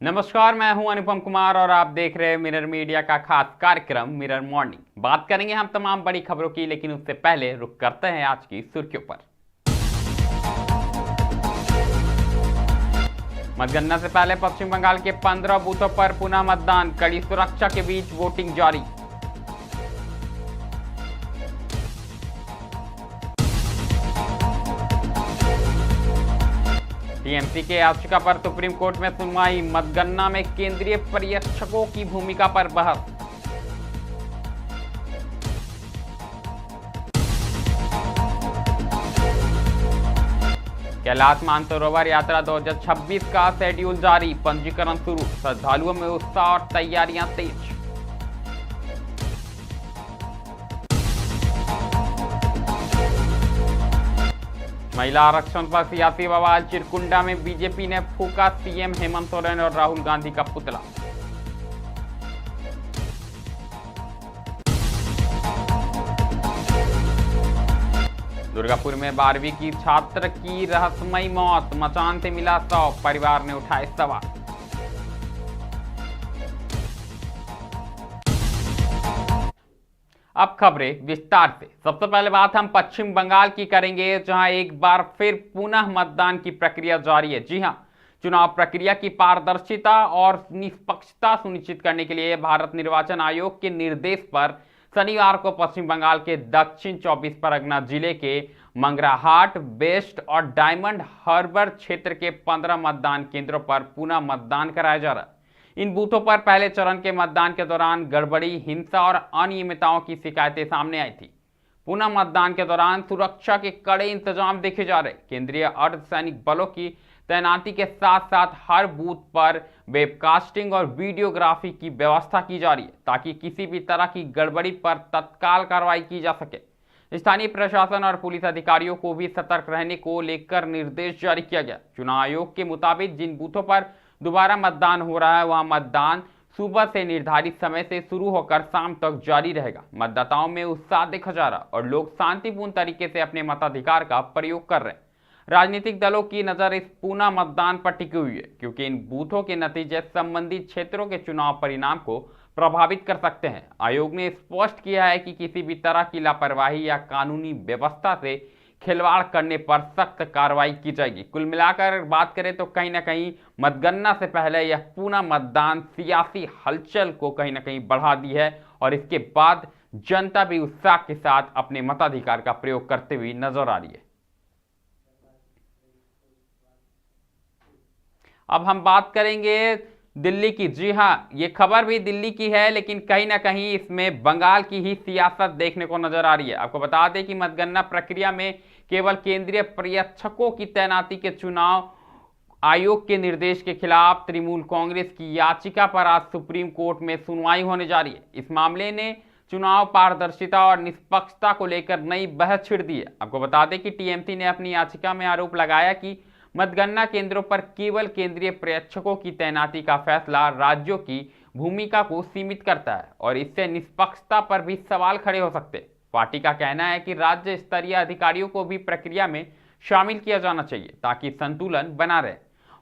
नमस्कार, मैं हूं अनुपम कुमार और आप देख रहे हैं मिरर मीडिया का खास कार्यक्रम मिरर मॉर्निंग। बात करेंगे हम तमाम बड़ी खबरों की, लेकिन उससे पहले रुक करते हैं आज की सुर्खियों पर। मतगणना से पहले पश्चिम बंगाल के 15 बूथों पर पुनः मतदान, कड़ी सुरक्षा के बीच वोटिंग जारी। टीएमसी के याचिका पर सुप्रीम कोर्ट में सुनवाई, मतगणना में केंद्रीय पर्यवेक्षकों की भूमिका पर बहस। कैलाश मानसरोवर यात्रा 2026 का शेड्यूल जारी, पंजीकरण शुरू, श्रद्धालुओं में उत्साह और तैयारियां तेज। महिला आरक्षण पर सियासी बवाल, चिरकुंडा में बीजेपी ने फूका सीएम हेमंत सोरेन और राहुल गांधी का पुतला। दुर्गापुर में 12वीं की छात्र की रहस्यमयी मौत, मचान से मिला शव, परिवार ने उठाए सवाल। अब खबरें विस्तार से। सबसे पहले बात हम पश्चिम बंगाल की करेंगे, जहां एक बार फिर पुनः मतदान की प्रक्रिया जारी है। जी हां, चुनाव प्रक्रिया की पारदर्शिता और निष्पक्षता सुनिश्चित करने के लिए भारत निर्वाचन आयोग के निर्देश पर शनिवार को पश्चिम बंगाल के दक्षिण 24 परगना जिले के मंगराहाट वेस्ट और डायमंड हार्बर क्षेत्र के 15 मतदान केंद्रों पर पुनः मतदान कराया जा रहा है। इन बूथों पर पहले चरण के मतदान के दौरान गड़बड़ी, हिंसा और अनियमितताओं की शिकायतें सामने आई थी। पुनः मतदान के दौरान सुरक्षा के कड़े इंतजाम देखे जा रहे। केंद्रीय अर्धसैनिक बलों की तैनाती के साथ साथ हर बूथ पर वेबकास्टिंग और वीडियोग्राफी की व्यवस्था की जा रही है, ताकि किसी भी तरह की गड़बड़ी पर तत्काल कार्रवाई की जा सके। स्थानीय प्रशासन और पुलिस अधिकारियों को भी सतर्क रहने को लेकर निर्देश जारी किया गया। चुनाव आयोग के मुताबिक जिन बूथों पर दोबारा मतदान हो रहा है, वहां मतदान सुबह से निर्धारित समय से शुरू होकर शाम तक जारी रहेगा। मतदाताओं में उत्साह देखा जा रहा और लोग शांतिपूर्ण तरीके से अपने मताधिकार का प्रयोग कर रहे हैं। राजनीतिक दलों की नजर इस पुनः मतदान पर टिकी हुई है, क्योंकि इन बूथों के नतीजे संबंधित क्षेत्रों के चुनाव परिणाम को प्रभावित कर सकते हैं। आयोग ने स्पष्ट किया है कि किसी भी तरह की लापरवाही या कानूनी व्यवस्था से खिलवाड़ करने पर सख्त कार्रवाई की जाएगी। कुल मिलाकर बात करें तो कहीं ना कहीं मतगणना से पहले यह पुनः मतदान सियासी हलचल को कहीं ना कहीं बढ़ा दी है और इसके बाद जनता भी उत्साह के साथ अपने मताधिकार का प्रयोग करते हुए नजर आ रही है। अब हम बात करेंगे दिल्ली की। जी हां, ये खबर भी दिल्ली की है, लेकिन कहीं ना कहीं इसमें बंगाल की ही सियासत देखने को नजर आ रही है। आपको बता दें कि मतगणना प्रक्रिया में केवल केंद्रीय पर्यवेक्षकों की तैनाती के चुनाव आयोग के निर्देश के खिलाफ तृणमूल कांग्रेस की याचिका पर आज सुप्रीम कोर्ट में सुनवाई होने जा रही है। इस मामले ने चुनाव पारदर्शिता और निष्पक्षता को लेकर नई बहस छिड़ दी है। आपको बता दें कि टीएमसी ने अपनी याचिका में आरोप लगाया कि मतगणना केंद्रों पर केवल केंद्रीय पर्यवेक्षकों की तैनाती का फैसला राज्यों की भूमिका को सीमित करता है और इससे निष्पक्षता पर भी सवाल खड़े हो सकते हैं। पार्टी का कहना है कि राज्य स्तरीय अधिकारियों को भी प्रक्रिया में शामिल किया जाना चाहिए, ताकि संतुलन बना रहे।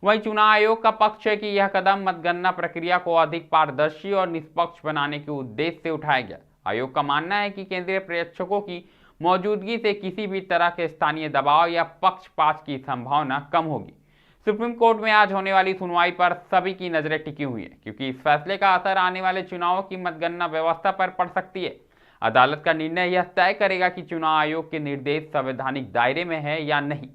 वहीं चुनाव आयोग का पक्ष है कि यह कदम मतगणना प्रक्रिया को अधिक पारदर्शी और निष्पक्ष बनाने के उद्देश्य से उठाया गया। आयोग का मानना है कि केंद्रीय पर्यवेक्षकों की मौजूदगी से किसी भी तरह के स्थानीय दबाव या पक्षपात की संभावना कम होगी। सुप्रीम कोर्ट में आज होने वाली सुनवाई पर सभी की नजरें टिकी हुई है, क्योंकि इस फैसले का असर आने वाले चुनावों की मतगणना व्यवस्था पर पड़ सकती है। अदालत का निर्णय यह तय करेगा कि चुनाव आयोग के निर्देश संवैधानिक दायरे में है या नहीं।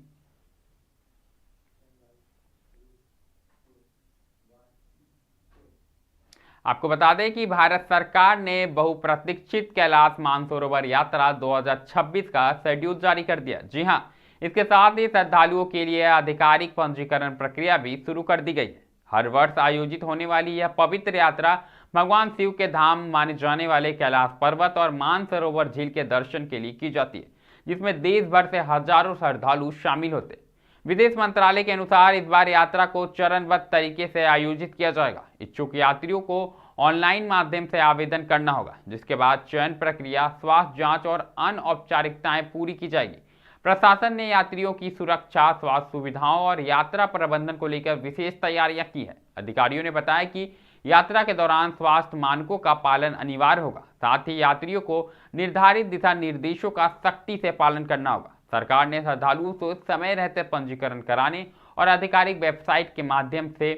आपको बता दें कि भारत सरकार ने बहुप्रतीक्षित कैलाश मानसरोवर यात्रा 2026 का शेड्यूल जारी कर दिया। जी हां, इसके साथ ही श्रद्धालुओं के लिए आधिकारिक पंजीकरण प्रक्रिया भी शुरू कर दी गई है। हर वर्ष आयोजित होने वाली यह पवित्र यात्रा भगवान शिव के धाम माने जाने वाले कैलाश पर्वत और मानसरोवर झील के दर्शन के लिए की जाती है, जिसमें देश भर से हजारों श्रद्धालु शामिल होते हैं। विदेश मंत्रालय के अनुसार इस बार यात्रा को चरणबद्ध तरीके से आयोजित किया जाएगा। इच्छुक यात्रियों को ऑनलाइन माध्यम से आवेदन करना होगा, जिसके बाद चयन प्रक्रिया, स्वास्थ्य जांच और अन्य औपचारिकताएं पूरी की जाएगी। प्रशासन ने यात्रियों की सुरक्षा, स्वास्थ्य सुविधाओं और यात्रा प्रबंधन को लेकर विशेष तैयारियां की है। अधिकारियों ने बताया कि यात्रा के दौरान स्वास्थ्य मानकों का पालन अनिवार्य होगा। साथ ही यात्रियों को निर्धारित दिशा निर्देशों का सख्ती से पालन करना होगा। सरकार ने श्रद्धालुओं से समय रहते पंजीकरण कराने और आधिकारिक वेबसाइट के माध्यम से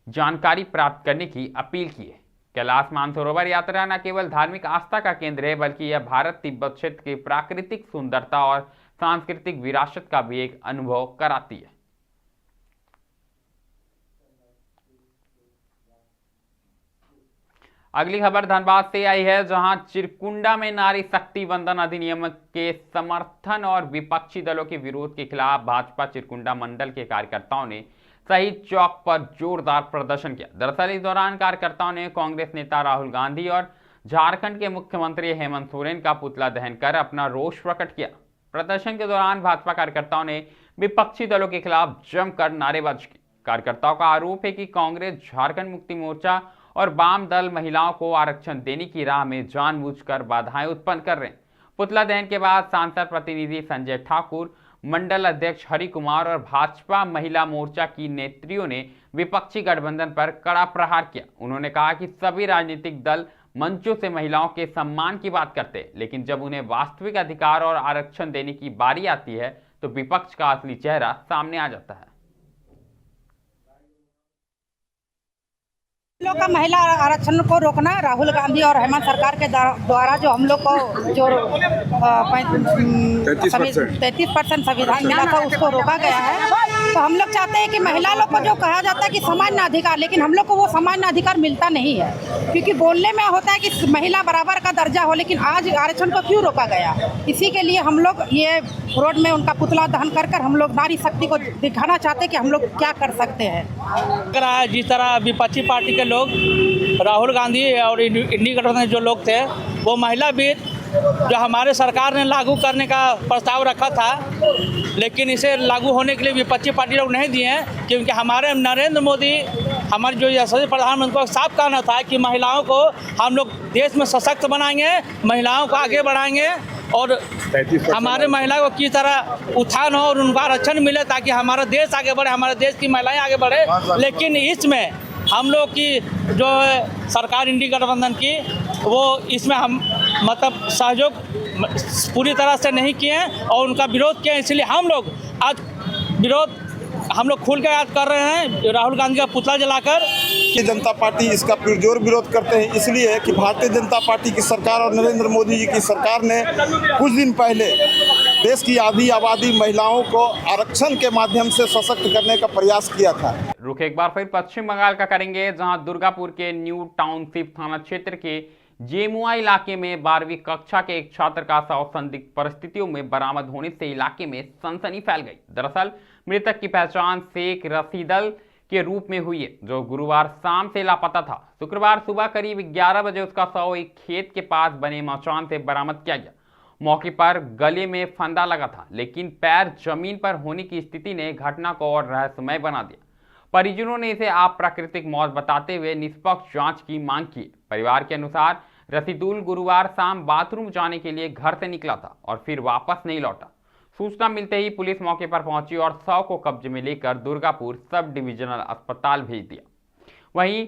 जानकारी प्राप्त करने की अपील की है। कैलाश मानसरोवर यात्रा न केवल धार्मिक आस्था का केंद्र है, बल्कि यह भारत तिब्बत क्षेत्र की प्राकृतिक सुंदरता और सांस्कृतिक विरासत का भी एक अनुभव कराती है। अगली खबर धनबाद से आई है, जहां चिरकुंडा में नारी शक्ति वंदन अधिनियम के समर्थन और विपक्षी दलों के विरोध के खिलाफ भाजपा चिरकुंडा मंडल के कार्यकर्ताओं ने शहीद चौक पर जोरदार प्रदर्शन किया। दरअसल इस दौरान कार्यकर्ताओं ने कांग्रेस नेता राहुल गांधी और झारखंड के मुख्यमंत्री हेमंत सोरेन का पुतला दहन कर अपना रोष प्रकट किया। प्रदर्शन के दौरान भाजपा कार्यकर्ताओं ने विपक्षी दलों के खिलाफ जमकर नारेबाजी की। कार्यकर्ताओं का आरोप है कि कांग्रेस, झारखंड मुक्ति मोर्चा और वाम दल महिलाओं को आरक्षण देने की राह में जानबूझकर बाधाएं उत्पन्न कर रहे हैं। पुतला दहन के बाद सांसद प्रतिनिधि संजय ठाकुर, मंडल अध्यक्ष हरि कुमार और भाजपा महिला मोर्चा की नेत्रियों ने विपक्षी गठबंधन पर कड़ा प्रहार किया। उन्होंने कहा कि सभी राजनीतिक दल मंचों से महिलाओं के सम्मान की बात करते हैं, लेकिन जब उन्हें वास्तविक अधिकार और आरक्षण देने की बारी आती है तो विपक्ष का असली चेहरा सामने आ जाता है। लोग का महिला आरक्षण को रोकना, राहुल गांधी और हेमंत सरकार के द्वारा जो हम लोग को जो 33% संविधान मिला था उसको रोका गया है। तो हम लोग चाहते हैं कि महिला लोग को जो कहा जाता है कि सामान्य अधिकार, लेकिन हम लोग को वो सामान्य अधिकार मिलता नहीं है, क्योंकि बोलने में होता है कि महिला बराबर का दर्जा हो, लेकिन आज आरक्षण को क्यों रोका गया। इसी के लिए हम लोग ये रोड में उनका पुतला दहन कर हम लोग नारी शक्ति को दिखाना चाहते हैं कि हम लोग क्या कर सकते हैं। जिस तरह विपक्षी पार्टी के लोग राहुल गांधी और इंडी गठबंधन जो लोग थे, वो महिला बिल जो हमारे सरकार ने लागू करने का प्रस्ताव रखा था, लेकिन इसे लागू होने के लिए विपक्षी पार्टी लोग नहीं दिए हैं, क्योंकि हमारे नरेंद्र मोदी, हमारे जो यशस्वी प्रधानमंत्री को साफ कहना था कि महिलाओं को हम लोग देश में सशक्त बनाएंगे, महिलाओं को आगे बढ़ाएंगे और हमारे महिलाओं को किस तरह उत्थान हो और उनका आरक्षण मिले ताकि हमारा देश आगे बढ़े, हमारे देश की महिलाएं आगे बढ़े। लेकिन इसमें हम लोग की जो सरकार इंडी गठबंधन की, वो इसमें हम मतलब सहयोग पूरी तरह से नहीं किए हैं और उनका विरोध किया। इसलिए हम लोग आज विरोध हम लोग खुल के याद कर रहे हैं राहुल गांधी का पुतला जलाकर। भारतीय जनता पार्टी इसका पुरजोर विरोध करते हैं, इसलिए कि भारतीय जनता पार्टी की सरकार और नरेंद्र मोदी जी की सरकार ने कुछ दिन पहले देश की आधी आबादी महिलाओं को आरक्षण के माध्यम से सशक्त करने का प्रयास किया था। रुख एक बार फिर पश्चिम बंगाल का करेंगे, जहां दुर्गापुर के न्यू टाउनशिप थाना क्षेत्र के जेमुआ इलाके में 12वीं कक्षा के एक छात्र का शव संदिग्ध परिस्थितियों में बरामद होने से इलाके में सनसनी फैल गई। दरअसल मृतक की पहचान शेख रसीदल के रूप में हुई है, जो गुरुवार शाम से लापता था। शुक्रवार सुबह करीब 11 बजे उसका शव एक खेत के पास बने मचान से बरामद किया गया। मौके पर गले में फंदा लगा था, लेकिन पैर जमीन पर होने की स्थिति ने घटना को और रहस्यमय बना दिया। परिजनों ने इसे अप्राकृतिक मौत बताते हुए निष्पक्ष जांच की मांग की। परिवार के अनुसार रसीदुल गुरुवार शाम बाथरूम जाने के लिए घर से निकला था और फिर वापस नहीं लौटा। सूचना मिलते ही पुलिस मौके पर पहुंची और शव को कब्जे में लेकर दुर्गापुर सब डिविजनल अस्पताल भेज दिया। वहीं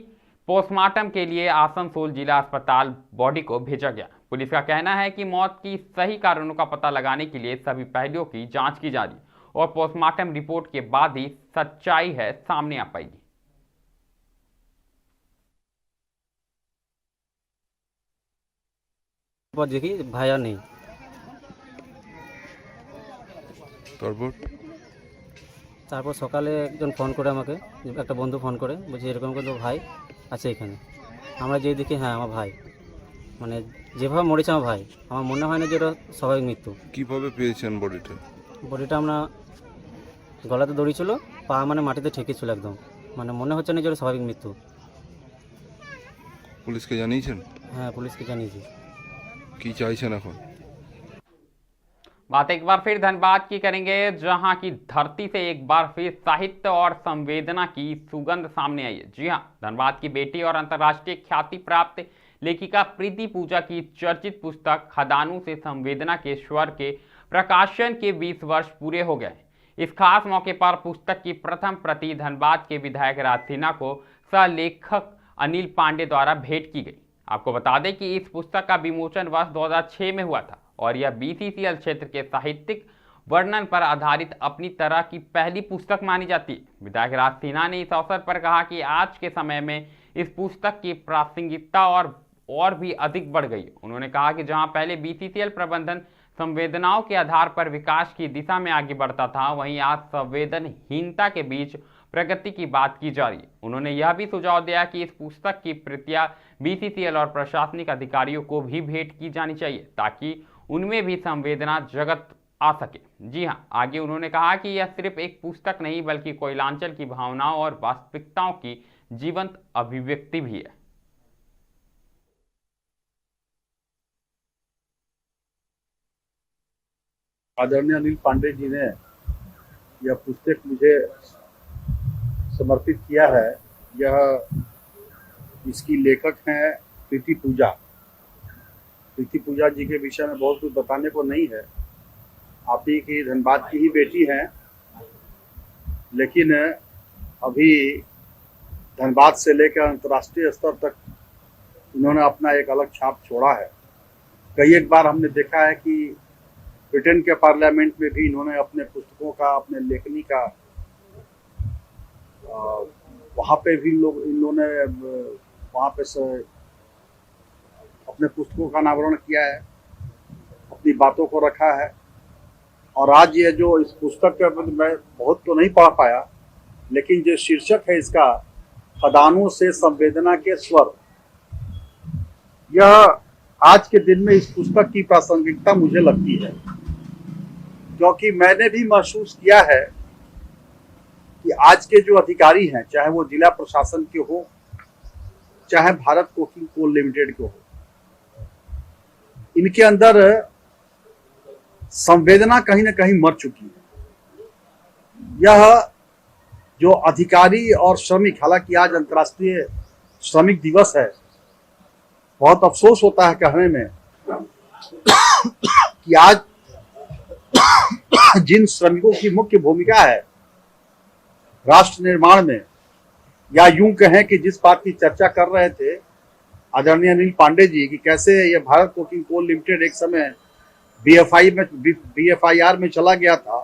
पोस्टमार्टम के लिए आसनसोल जिला अस्पताल बॉडी को भेजा गया। पुलिस का कहना है कि मौत की सही कारणों का पता लगाने के लिए सभी पहलुओं की जांच की जा रही है और पोस्टमार्टम रिपोर्ट के बाद ही सच्चाई है सामने आ पाएगी। দেখি ভাইয়া নেই, তারপর সকালে একজন ফোন করে আমাকে, একটা বন্ধু ফোন করে বলছে এরকম কিন্তু ভাই আছে এখানে। আমরা যেই দেখি হ্যাঁ আমার ভাই, মানে যেভাবে মরেছে আমার ভাই, আমার মনে হয় না যে ওটা স্বাভাবিক মৃত্যু। কিভাবে পেয়েছেন বডিটা? বডিটা আমরা গলাতে দড়ি ছিল, পা মানে মাটিতে ঠেকে ছিল একদম, মানে মনে হচ্ছে না যে ওটা স্বাভাবিক মৃত্যু। পুলিশকে জানিয়েছেন? হ্যাঁ পুলিশকে জানিয়েছি। কি চাইছেন এখন? बात एक बार फिर धनबाद की करेंगे, जहां की धरती से एक बार फिर साहित्य और संवेदना की सुगंध सामने आई है। जी हां, धनबाद की बेटी और अंतर्राष्ट्रीय ख्याति प्राप्त लेखिका प्रीति पूजा की चर्चित पुस्तक खदानों से संवेदना के स्वर के प्रकाशन के 20 वर्ष पूरे हो गए। इस खास मौके पर पुस्तक की प्रथम प्रति धनबाद के विधायक राज सिन्हा को सह लेखक अनिल पांडे द्वारा भेंट की गई। आपको बता दें कि इस पुस्तक का विमोचन वर्ष 2006 में हुआ था और यह BCCL क्षेत्र के साहित्यिक वर्णन पर आधारित अपनी तरह की पहली पुस्तक मानी जाती है। विधायक राज सिन्हा ने इस अवसर पर कहा कि आज के समय में इस पुस्तक की प्रासंगिकता और भी अधिक बढ़ गई। उन्होंने कहा कि जहां पहले BCCL प्रबंधन संवेदनाओं के आधार पर विकास की दिशा में आगे बढ़ता था, वहीं आज संवेदनहीनता के बीच प्रगति की बात की जा रही है। उन्होंने यह भी सुझाव दिया कि इस पुस्तक की प्रतियां BCCL और प्रशासनिक अधिकारियों को भी भेंट की जानी चाहिए ताकि उनमें भी संवेदना जगत आ सके। जी हां, आगे उन्होंने कहा कि यह सिर्फ एक पुस्तक नहीं बल्कि कोयलांचल की भावनाओं और वास्तविकताओं की जीवंत अभिव्यक्ति भी है। आदरणीय अनिल पांडे जी ने यह पुस्तक मुझे समर्पित किया है। इसकी लेखक हैं प्रीति पूजा। प्रीति पूजा जी के विषय में बहुत कुछ बताने को नहीं है। आप ही की धनबाद की ही बेटी हैं, लेकिन अभी धनबाद से लेकर अंतर्राष्ट्रीय स्तर तक इन्होंने अपना एक अलग छाप छोड़ा है। कई एक बार हमने देखा है कि ब्रिटेन के पार्लियामेंट में भी इन्होंने अपने पुस्तकों का, अपने लेखनी का वहाँ पे भी इन्होंने वहाँ पे अपने पुस्तकों का अनावरण किया है, अपनी बातों को रखा है। और आज ये जो इस पुस्तक का मैं बहुत तो नहीं पढ़ पाया, लेकिन जो शीर्षक है इसका, खदानों से संवेदना के स्वर, यह आज के दिन में इस पुस्तक की प्रासंगिकता मुझे लगती है, क्योंकि मैंने भी महसूस किया है कि आज के जो अधिकारी हैं, चाहे वो जिला प्रशासन के हो, चाहे भारत कोकिंग कोल लिमिटेड के हो, इनके अंदर संवेदना कहीं ना कहीं मर चुकी है। यह जो अधिकारी और श्रमिक, हालांकि आज अंतर्राष्ट्रीय श्रमिक दिवस है, बहुत अफसोस होता है कहने में कि आज जिन श्रमिकों की मुख्य भूमिका है राष्ट्र निर्माण में, या यूं कहें कि जिस बात की चर्चा कर रहे थे आदरणीय अनिल पांडे जी कि कैसे ये भारत कोकिंग कोल लिमिटेड एक समय BFIR में चला गया था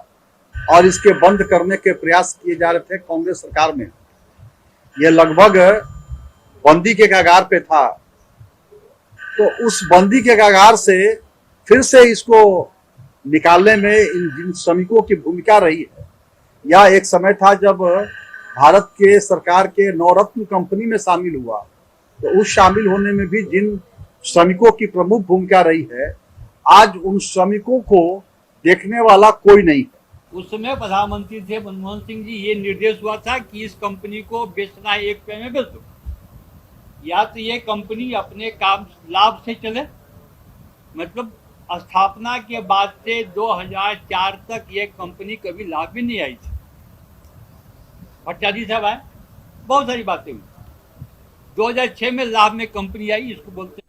और इसके बंद करने के प्रयास किए जा रहे थे कांग्रेस सरकार में। ये लगभग बंदी के कगार पे था, तो उस बंदी के कगार से फिर से इसको निकालने में इन जिन श्रमिकों की भूमिका रही है। यह एक समय था जब भारत के सरकार के नवरत्न कंपनी में शामिल हुआ, तो उस शामिल होने में भी जिन श्रमिकों की प्रमुख भूमिका रही है, आज उन श्रमिकों को देखने वाला कोई नहीं है। उस समय प्रधानमंत्री थे मनमोहन सिंह जी, ये निर्देश हुआ था कि इस कंपनी को बेचना है 1 रुपये में बेच दो, या तो ये कंपनी अपने काम लाभ से चले। मतलब स्थापना के बाद से 2004 तक ये कंपनी कभी लाभ भी नहीं आई थी। भट्टाचार्य साहब आए, बहुत सारी बातें हुई। 2006 में लाभ में कंपनी आई, इसको बोलते।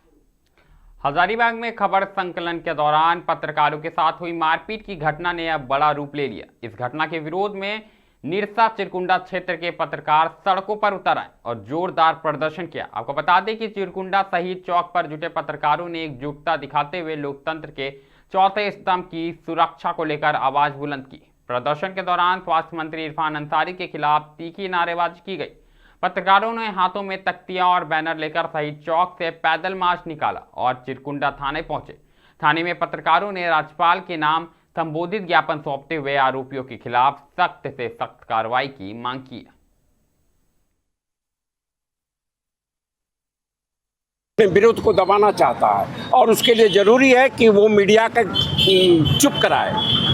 हजारीबाग में खबर संकलन के दौरान पत्रकारों के साथ हुई मारपीट की घटना ने अब बड़ा रूप ले लिया। इस घटना के विरोध में निरसा चिरकुंडा क्षेत्र के पत्रकार सड़कों पर उतर आए और जोरदार प्रदर्शन किया। आपको बता दें कि चिरकुंडा शहीद चौक पर जुटे पत्रकारों ने एकजुटता दिखाते हुए लोकतंत्र के चौथे स्तंभ की सुरक्षा को लेकर आवाज बुलंद की। प्रदर्शन के दौरान स्वास्थ्य मंत्री इरफान अंसारी के खिलाफ तीखी नारेबाजी की गई। पत्रकारों ने हाथों में तख्तियां और बैनर लेकर शहीद चौक से पैदल मार्च निकाला और चिरकुंडा थाने पहुंचे। थाने में पत्रकारों ने राज्यपाल के नाम संबोधित ज्ञापन सौंपते हुए आरोपियों के खिलाफ सख्त से सख्त कार्रवाई की मांग की। विरोध को दबाना चाहता है और उसके लिए जरूरी है कि वो मीडिया का चुप कराए।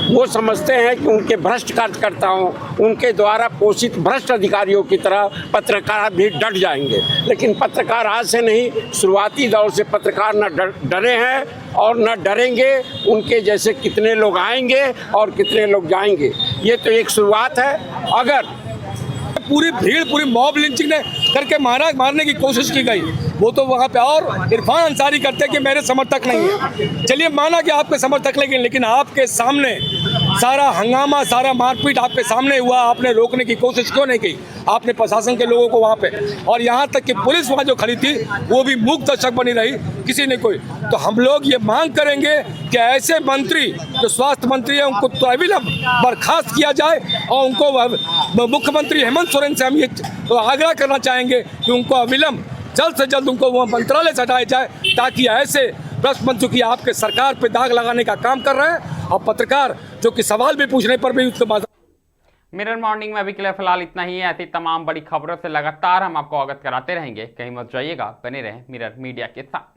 वो समझते हैं कि उनके भ्रष्ट कार्यकर्ताओं, उनके द्वारा पोषित भ्रष्ट अधिकारियों की तरह पत्रकार भी डट जाएंगे, लेकिन पत्रकार आज से नहीं, शुरुआती दौर से पत्रकार न डरे हैं और न डरेंगे। उनके जैसे कितने लोग आएंगे और कितने लोग जाएंगे, ये तो एक शुरुआत है। अगर पूरी भीड़, पूरी मॉब लिंचिंग करके मारने की कोशिश की गई, वो तो वहाँ पे और इरफान अंसारी करते कि मेरे समर्थक नहीं है। चलिए माना कि आपके समर्थक लेकिन आपके सामने सारा हंगामा, सारा मारपीट आपके सामने हुआ, आपने रोकने की कोशिश क्यों नहीं की? आपने प्रशासन के लोगों को वहाँ पे, और यहाँ तक कि पुलिस वहाँ जो खड़ी थी वो भी मूक दर्शक बनी रही, किसी ने कोई। तो हम लोग ये मांग करेंगे कि ऐसे मंत्री जो स्वास्थ्य मंत्री है उनको तो अविलंब बर्खास्त किया जाए, और उनको मुख्यमंत्री हेमंत सोरेन से हम ये आग्रह करना चाहेंगे कि उनको अविलंब जल्द से जल्द उनको वो मंत्रालय से हटाया जाए, ताकि ऐसे भ्रष्ट मंत्री की आपके सरकार पे दाग लगाने का काम कर रहे हैं, और पत्रकार जो कि सवाल भी पूछने पर भी उसके बाद। मिरर मॉर्निंग में अभी के लिए फिलहाल इतना ही है। ऐसी तमाम बड़ी खबरों से लगातार हम आपको अवगत कराते रहेंगे। कहीं मत जाइएगा, बने रहें मिरर मीडिया के साथ।